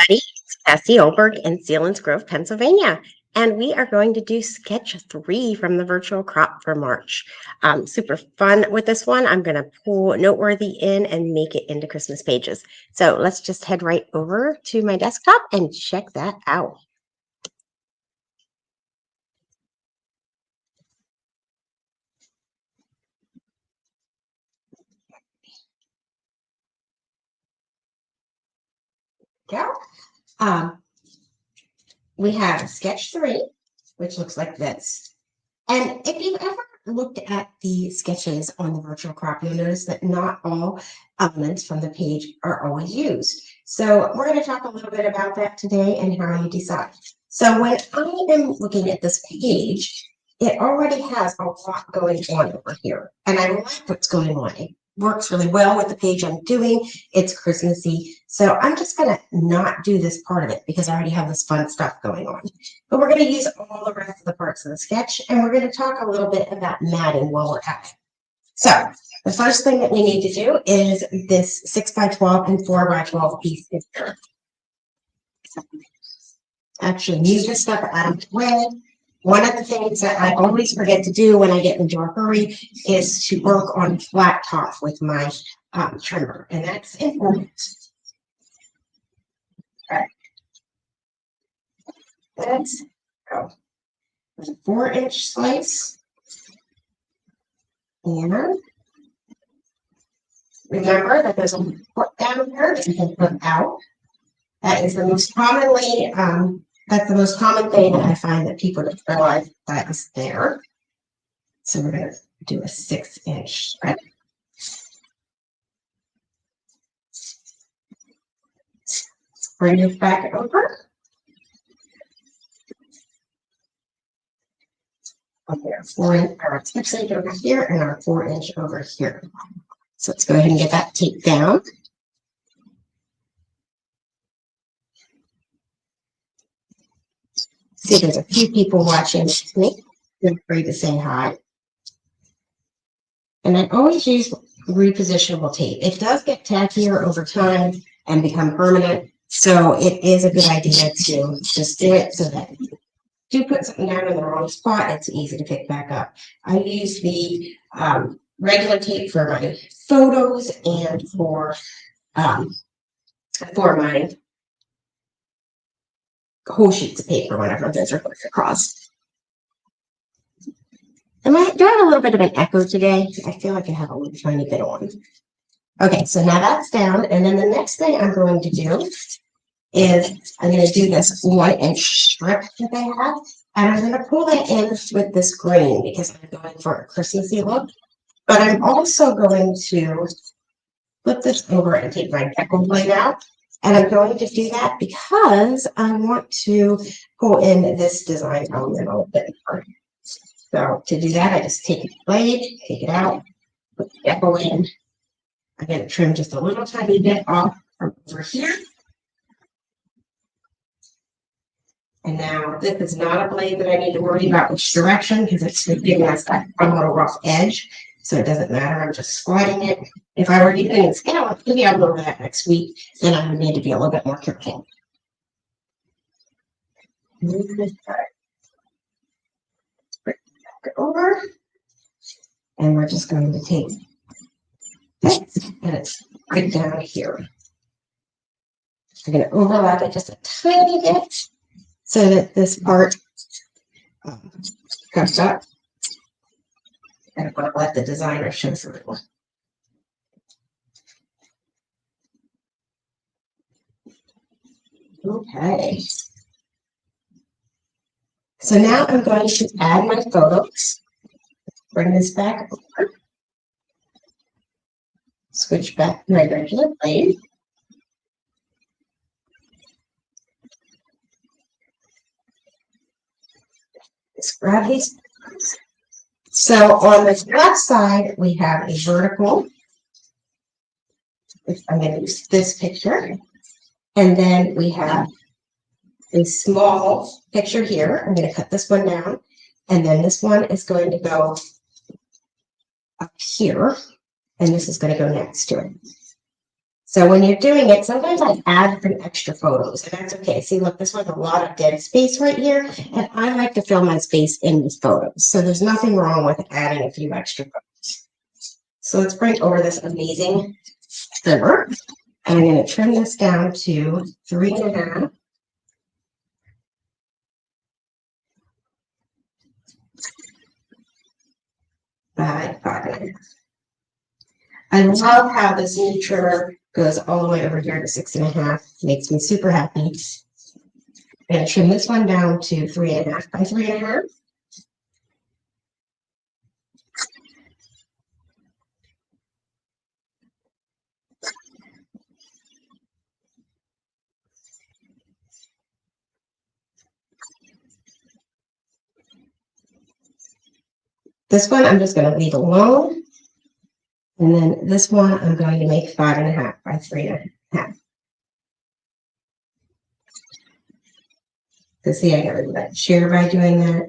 everybody. It's Cassie Oelberg in Sealands Grove, Pennsylvania. And we are going to do sketch 3 from the virtual crop for March. Super fun with this one. I'm going to pull Noteworthy in and make it into Christmas pages. So let's just head right over to my desktop and check that out. Go. We have sketch 3, which looks like this. And if you've ever looked at the sketches on the virtual crop, you'll notice that not all elements from the page are always used. So we're going to talk a little bit about that today and how you decide. So when I am looking at this page, it already has a lot going on over here. And I like what's going on. It works really well with the page I'm doing. It's Christmassy. So I'm just going to not do this part of it because I already have this fun stuff going on. But we're going to use all the rest of the parts of the sketch, and we're going to talk a little bit about matting while we're at it. So the first thing that we need to do is this 6x12 and 4x12 piece here. Actually, move this stuff out of the way. One of the things that I always forget to do when I get into a hurry is to work on flat top with my trimmer, and that's important. All right. Let's go. There's a 4-inch slice. And remember that there's a foot down here that you can put out. That is the most commonly, that's the most common thing that I find that people don't realize that is there. So we're going to do a 6-inch spread. Bring it back over. Okay, our 6-inch over here and our 4-inch over here. So let's go ahead and get that taped down. See, there's a few people watching me. Feel free to say hi. And I always use repositionable tape. It does get tackier over time and become permanent. So it is a good idea to just do it so that if you do put something down in the wrong spot, it's easy to pick back up. I use the regular tape for my photos and for my whole sheets of paper whenever those are going across. Do I have a little bit of an echo today? I feel like I have a little tiny bit on. Okay, so now that's down. And then the next thing I'm going to do is I'm going to do this 1-inch strip that I have. And I'm going to pull that in with this green because I'm going for a Christmassy look. But I'm also going to flip this over and take my deckle blade out. And I'm going to do that because I want to pull in this design element a little bit more. So to do that, I just take the blade, take it out, put the deckle in. I'm going to trim just a little tiny bit off from over here. And now this is not a blade that I need to worry about which direction because it's giving us that fun little rough edge. So it doesn't matter. I'm just squatting it. If I were using a scale, maybe I'll go over that next week. Then I would need to be a little bit more careful. Move this back. Bring it back over. And we're just going to take this and it's right down here. I'm going to overlap it just a tiny bit so that this part comes up. And I'm going to let the designer show through. Okay. So now I'm going to add my photos. Bring this back over. Switch back to my regular blade. Just grab these. So on the left side, we have a vertical. I'm going to use this picture. And then we have a small picture here. I'm going to cut this one down. And then this one is going to go up here. And this is going to go next to it. So when you're doing it, sometimes I add some extra photos, and that's okay. See, look, this one's a lot of dead space right here, and I like to fill my space in with photos. So there's nothing wrong with adding a few extra photos. So let's bring over this amazing trimmer, and I'm going to trim this down to 3.5. By 5.5. I love how this new trimmer goes all the way over here to 6.5. Makes me super happy. I'm going to trim this one down to 3.5 by 3.5. This one I'm just going to leave alone. And then this one I'm going to make 5.5 by 3.5. So see, I got rid of that shear by doing that.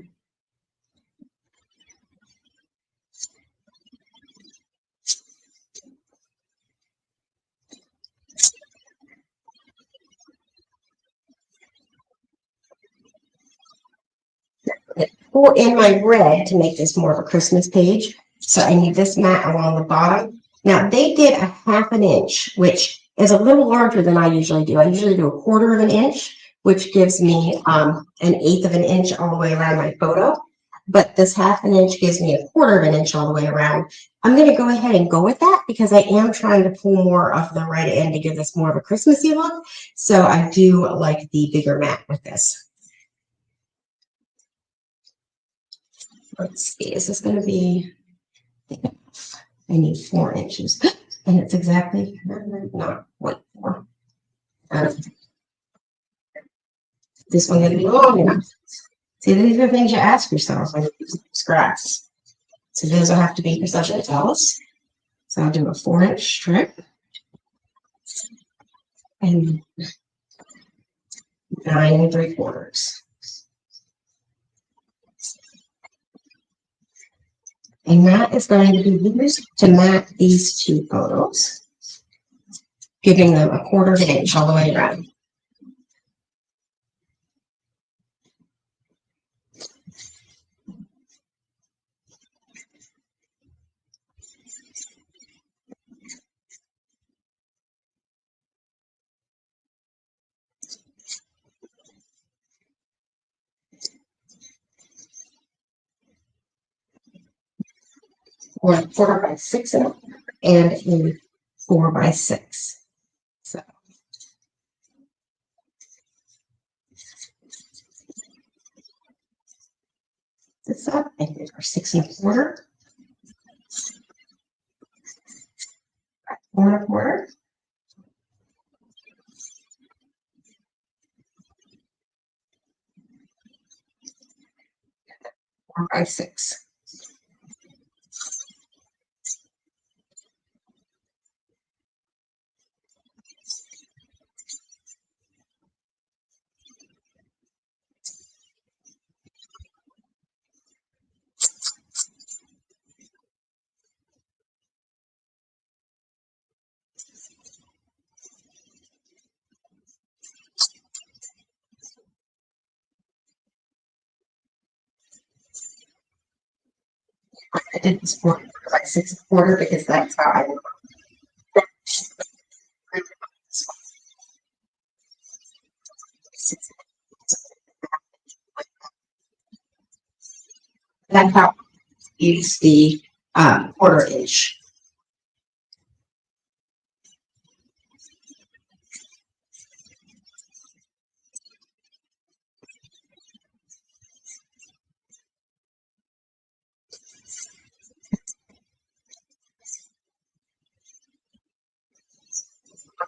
Pull in my red to make this more of a Christmas page. So I need this mat along the bottom. Now they did a 1/2 inch, which is a little larger than I usually do. I usually do a 1/4 of an inch, which gives me an 1/8 of an inch all the way around my photo. But this 1/2 inch gives me a 1/4 of an inch all the way around. I'm going to go ahead and go with that because I am trying to pull more of the right end to give this more of a Christmassy look. So I do like the bigger mat with this. Let's see, is this going to be, I need 4 inches, and it's exactly not 0.4. This one going to be long enough. See, these are things you ask yourself when you use scraps. So those will have to be precision towels. So I'll do a 4-inch strip and 9 3/4. And that is going to be used to mat these two photos, giving them a 1/4 of an inch all the way around. Or a 4 by 6 and a 4 by 6. So this up, and here's our 6 1/4, 4 1/4, 4 by 6. I did this 4 by 6 1/4 because that's how I work. That's how I use the 1/4 inch.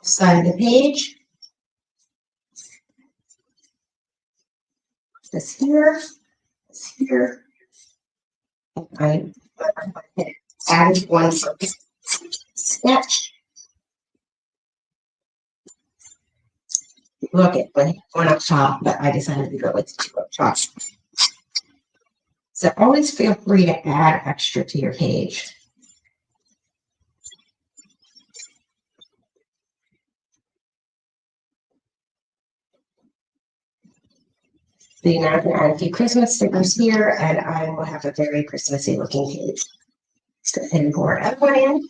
Side of the page. This here, this here. And I added one for sketch. Look at one up top, but I decided to go with 2 up top. So always feel free to add extra to your page. So you now can add a few Christmas stickers here, and I will have a very Christmassy looking page. Let's go ahead and pour it up in.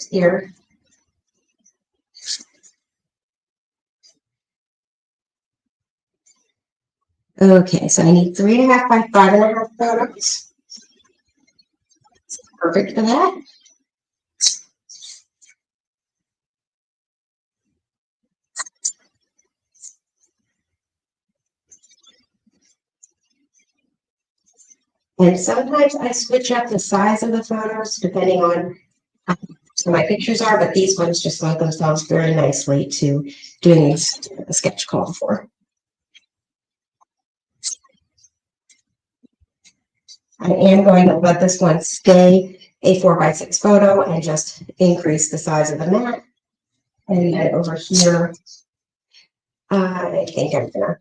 Here. Okay, so I need 3.5 by 5.5 photos. Perfect for that. And sometimes I switch up the size of the photos depending on how my pictures are, but these ones just lend themselves very nicely to doing a sketch called for. I am going to let this one stay a 4x6 photo and just increase the size of the mat. And then over here, I think I'm gonna,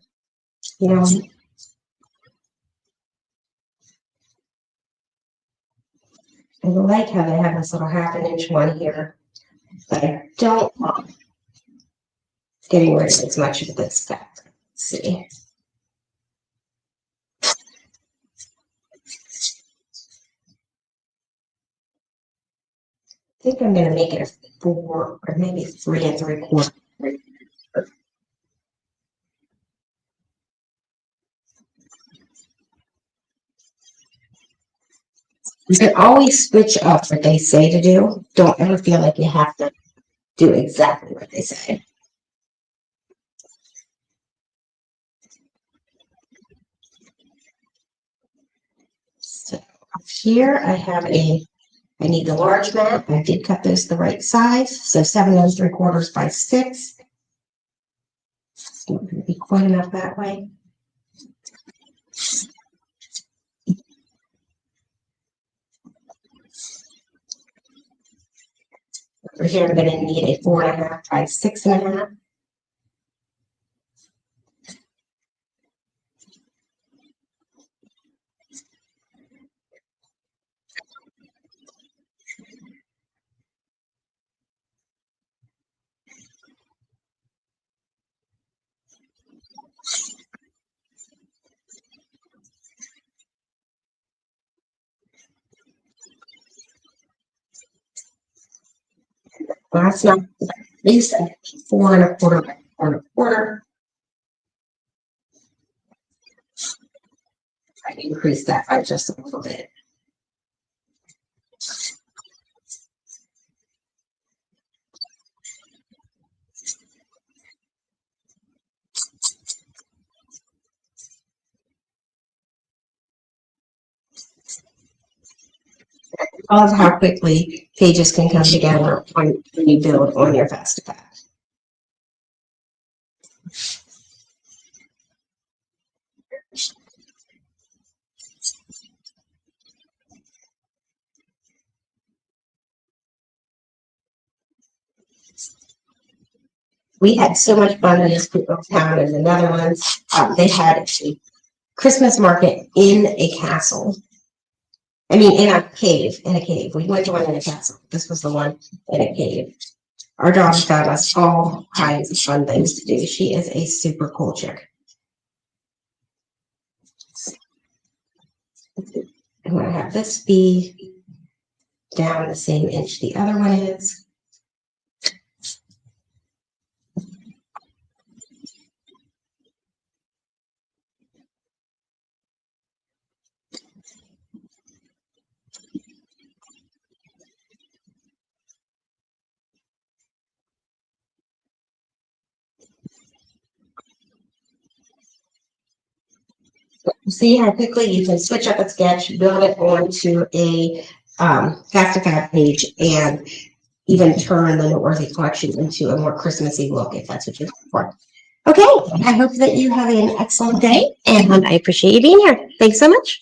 I like how they have this little 1/2 inch one here, but I don't want getting rid of as much of this fabric. Let's see. I think I'm going to make it a 4 or maybe 3 3/4. You can always switch up what they say to do. Don't ever feel like you have to do exactly what they say. So here I have I need the large mat. I did cut this the right size. So 7 3/4 by 6. It's not going to be quite enough that way. Over here, I'm going to need a 4.5 by 6.5. Last not least, 4 1/4 by 4 1/4. I increase that by just a little bit. I love how quickly pages can come together when you build on your Fastapath. We had so much fun in this town in the Netherlands. They had a Christmas market in a castle. I mean, in a cave. We went to one in a castle. This was the one in a cave. Our daughter found us all kinds of fun things to do. She is a super cool chick. I'm going to have this be down the same inch the other one is. See how quickly you can switch up a sketch, build it onto a Fastapath page, and even turn the Noteworthy collection into a more Christmassy look if that's what you're looking for. Okay, I hope that you have an excellent day, and I appreciate you being here. Thanks so much.